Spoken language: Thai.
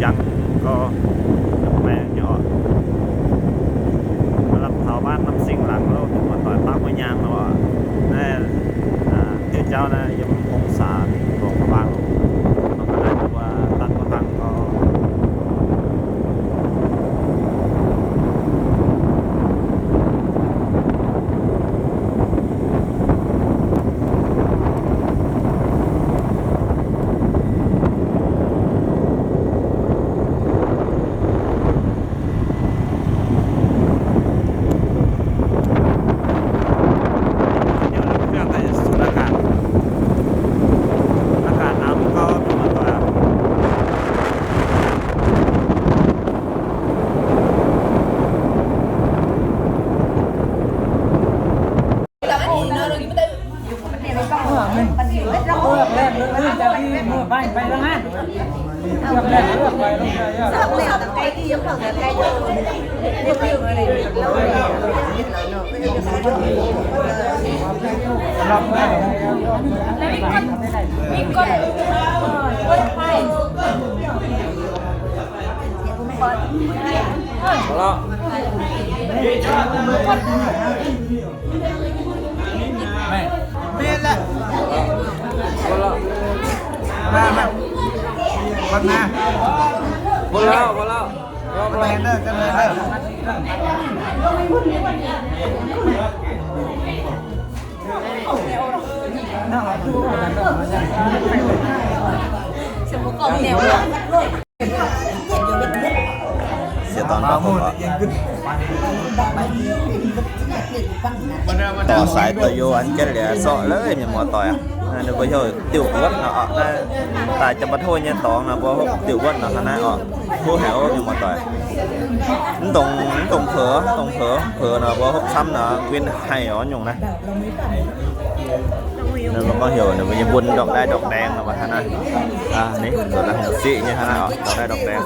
ยังก็แม่เนาะรับชาวบ้านนำสิ่งหลังแล้วมาต่อยปักไว้ยางเนาะแน่ที่เจ้านะยังองศาหลวงบางต้องมาได้ตัวตั้งก็ตั้งก็ไปแล้วฮะเลือกแล้วไปลงใจอ่ะเลือกแล้วแต่ไก่ที่ยังฝั่งแต่ไก่เลือกอะไรแล้วรับได้มีกดไปแล้วไม่เป็นละมาคนมาบนแล้วกันเลยเด้อสมุกกองแนวเสียตอนบ้างผมต่อสายตัวโยอันเจเหลือโซ่เลยอย่ามัวต่อยเดี๋ยวไปช่วยติววัดเนาะแต่จะมาโทษเนี่ยตองนะเพราะติววัดเนาะคณะผู้แถวอย่ามัวต่อยตรงเผลเนาะเพราะซ้ำเนาะวินไห้อ๋ออยู่นะแล้วเราก็hiểu là bây giờ buôn đọc đai đọc đen là bạn này này rồi là hình xị như thế nào đọc đai đọc đen